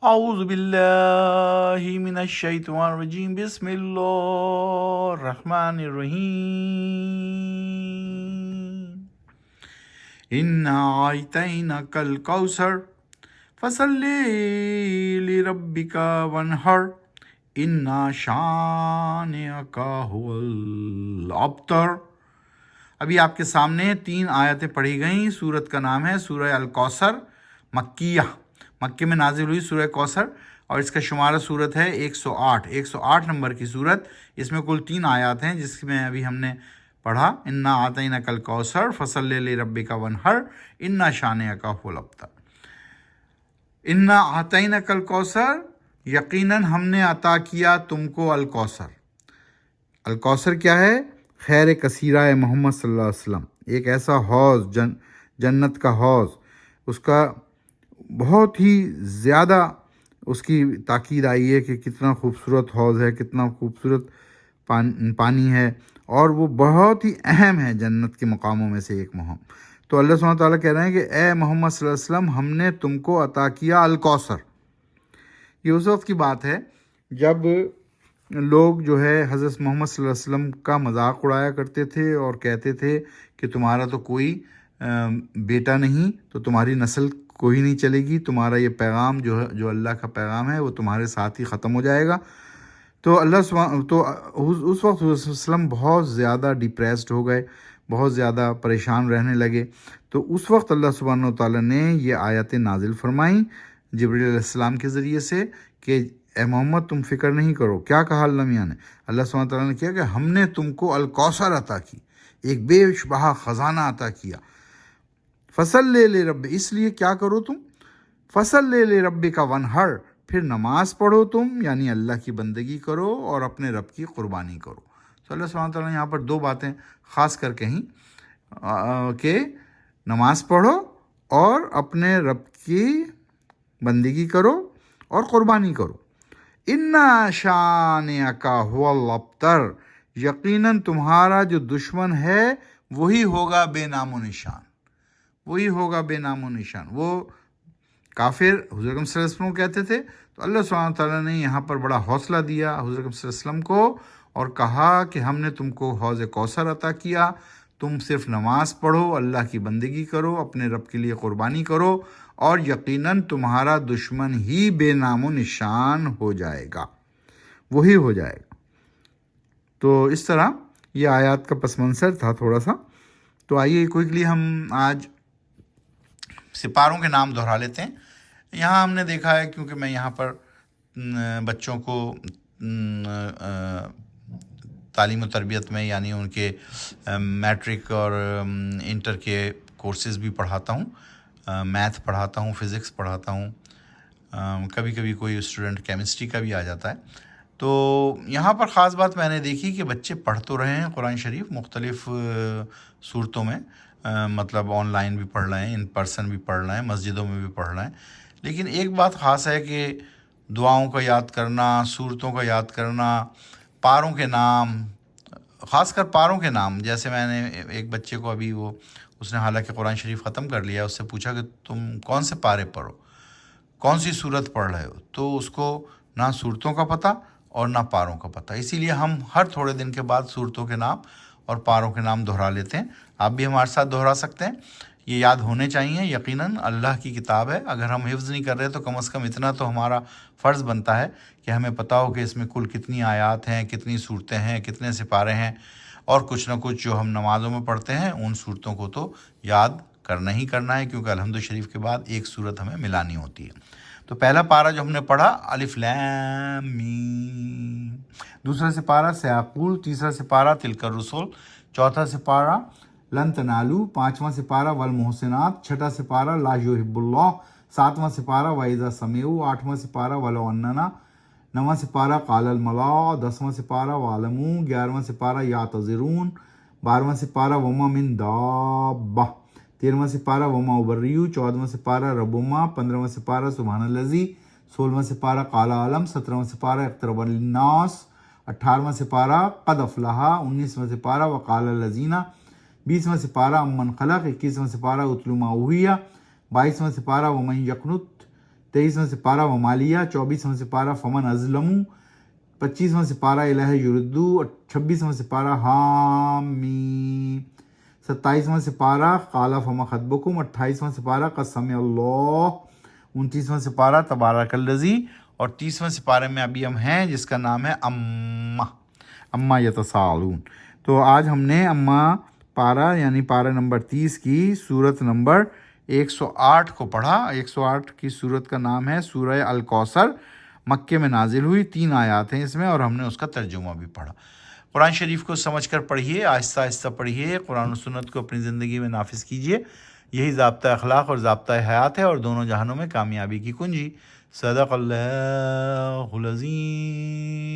اعوذ باللہ من الشیطان الرجیم بسم اللہ الرحمن الرحیم انا اعطیناک الکوثر فصلی لربک وانحر ان شانئک هو الابتر۔ ابھی آپ کے سامنے 3 آیتیں پڑھی گئیں۔ سورت کا نام ہے سورہ الکوثر، مکیہ، مکے میں نازل ہوئی سورہ کوثر، اور اس کا شمارہ سورت ہے 108 نمبر کی سورت۔ اس میں کل 3 آیات ہیں، جس میں ابھی ہم نے پڑھا انا اعطیناک الکوثر فصلی لربک وانحر ان شانئک هو الابتر۔ انا اعطیناک الکوثر، یقیناً ہم نے عطا کیا تم کو الکوثر۔ الکوثر کیا ہے؟ خیر کثیرہ محمد صلی اللہ علیہ وسلم، ایک ایسا حوض، جنت کا حوض، اس کا بہت ہی زیادہ اس کی تاکید آئی ہے کہ کتنا خوبصورت حوض ہے، کتنا خوبصورت پانی ہے، اور وہ بہت ہی اہم ہے جنت کے مقاموں میں سے ایک مقام۔ تو اللہ سبحانہ تعالیٰ کہہ رہے ہیں کہ اے محمد صلی اللہ علیہ وسلم، ہم نے تم کو عطا کیا الکوثر۔ یہ اس وقت کی بات ہے جب لوگ جو ہے حضرت محمد صلی اللہ علیہ وسلم کا مذاق اڑایا کرتے تھے اور کہتے تھے کہ تمہارا تو کوئی بیٹا نہیں، تو تمہاری نسل کوئی نہیں چلے گی، تمہارا یہ پیغام جو اللہ کا پیغام ہے وہ تمہارے ساتھ ہی ختم ہو جائے گا۔ تو اس وقت حضرت وسلم بہت زیادہ ڈپریسڈ ہو گئے، بہت زیادہ پریشان رہنے لگے۔ تو اس وقت اللہ سبحانہ وتعالیٰ نے یہ آیتیں نازل فرمائیں جبریل علیہ السلام کے ذریعے سے کہ اے محمد تم فکر نہیں کرو۔ کیا کہا اللہ میاں نے؟ اللہ سبحانہ تعالیٰ نے کیا کہ ہم نے تم کو الکوثر عطا کی، ایک بے شبہ خزانہ عطا کیا۔ فصلی لرب، اس لیے کیا کرو تم؟ فصلی لربک وانحر، پھر نماز پڑھو تم، یعنی اللہ کی بندگی کرو اور اپنے رب کی قربانی کرو۔ تو اللہ سبحانہ تعالیٰ نے یہاں پر 2 باتیں خاص کر کہیں کہ نماز پڑھو اور اپنے رب کی بندگی کرو اور قربانی کرو۔ انا شانئک هو الابتر، یقیناً تمہارا جو دشمن ہے وہی ہوگا بے نام و نشان، وہی ہوگا بے نام و نشان۔ وہ کافر حضرت صلی اللہ علیہ وسلم کو کہتے تھے، تو اللہ سبحانہ تعالیٰ نے یہاں پر بڑا حوصلہ دیا حضرت صلی اللہ علیہ وسلم کو اور کہا کہ ہم نے تم کو حوض کوثر عطا کیا، تم صرف نماز پڑھو، اللہ کی بندگی کرو، اپنے رب کے لیے قربانی کرو، اور یقیناً تمہارا دشمن ہی بے نام و نشان ہو جائے گا، وہی ہو جائے گا۔ تو اس طرح یہ آیات کا پس منظر تھا تھوڑا سا۔ تو آئیے کوئکلی ہم آج سپاروں کے نام دہرا لیتے ہیں۔ یہاں ہم نے دیکھا ہے، کیونکہ میں یہاں پر بچوں کو تعلیم و تربیت میں، یعنی ان کے میٹرک اور انٹر کے کورسز بھی پڑھاتا ہوں، میتھ پڑھاتا ہوں، فزکس پڑھاتا ہوں، کبھی کبھی کوئی اسٹوڈنٹ کیمسٹری کا بھی آ جاتا ہے۔ تو یہاں پر خاص بات میں نے دیکھی کہ بچے پڑھ تو رہے ہیں قرآن شریف مختلف صورتوں میں، مطلب آن لائن بھی پڑھ رہے ہیں، ان پرسن بھی پڑھ رہے ہیں، مسجدوں میں بھی پڑھ رہے ہیں، لیکن ایک بات خاص ہے کہ دعاؤں کا یاد کرنا، صورتوں کا یاد کرنا، پاروں کے نام، خاص کر پاروں کے نام۔ جیسے میں نے ایک بچے کو ابھی اس نے حالانکہ قرآن شریف ختم کر لیا، اس سے پوچھا کہ تم کون سے پارے پڑھو، کون سی صورت پڑھ رہے ہو، تو اس کو نہ صورتوں کا پتہ اور نہ پاروں کا پتہ۔ اسی لیے ہم ہر تھوڑے دن کے بعد صورتوں کے نام اور پاروں کے نام دہرا لیتے ہیں۔ آپ بھی ہمارے ساتھ دہرا سکتے ہیں، یہ یاد ہونے چاہیے۔ یقیناً اللہ کی کتاب ہے، اگر ہم حفظ نہیں کر رہے تو کم از کم اتنا تو ہمارا فرض بنتا ہے کہ ہمیں پتہ ہو کہ اس میں کل کتنی آیات ہیں، کتنی صورتیں ہیں، کتنے سپارے ہیں، اور کچھ نہ کچھ جو ہم نمازوں میں پڑھتے ہیں ان صورتوں کو تو یاد کرنا ہی کرنا ہے، کیونکہ الحمد شریف کے بعد ایک صورت ہمیں ملانی ہوتی ہے۔ تو پہلا پارہ جو ہم نے پڑھا الف لام میم، دوسرا سپارہ سیاقول، تیسرا سپارہ تلک الرسول، چوتھا سپارہ لن تنالو، پانچواں سپارہ والمحسنات، چھٹا سپارہ لا یحب اللہ، ساتواں سپارہ وَإِذَا سَمِعُوا، آٹھواں سپارہ وَلَوْ أَنَّنَا، نواں سپارہ قال الملا، 10واں سپارہ وَاعْلَمُوا، 11واں سپارہ یعتذرون، 12واں سپارہ وَمَا مِن دَابَّةٍ، 13واں سپارہ وَمَا أُبَرِّئُ، 14واں سپارہ ربما، 15واں سپارہ سبحان الذی، 16واں سپارہ قال علم، 17واں سپارہ اقترب للناس، 18واں سپارہ قد افلح، 19واں سپارہ وقال الذین، 20واں سپارہ امن خلق، 21واں سپارہ اتل ما اوحی، 22واں سپارہ ومن یقنت، 23واں سپارہ ومالیہ، 24واں سپارہ فمن ازلمو، 25واں سپارہ الہ یردو، 26واں سپارہ حامیم، 27واں سپارہ قال فما خطبکم، 28واں سپارہ قد سمع اللہ، 29واں سپارہ تبارک الذی، اور 30واں سپارے میں ابھی ہم ہیں جس کا نام ہے اما یتساءلون۔ تو آج ہم نے اما پارہ یعنی پارہ نمبر 30 کی سورت نمبر 108 کو پڑھا۔ 108 کی سورت کا نام ہے سورہ الکوثر، مکے میں نازل ہوئی، 3 آیات ہیں اس میں، اور ہم نے اس کا ترجمہ بھی پڑھا۔ قرآن شریف کو سمجھ کر پڑھیے، آہستہ آہستہ پڑھیے، قرآن و سنت کو اپنی زندگی میں نافذ کیجیے، یہی ضابطہ اخلاق اور ضابطہ حیات ہے اور دونوں جہانوں میں کامیابی کی کنجی۔ صدق اللہ العظیم۔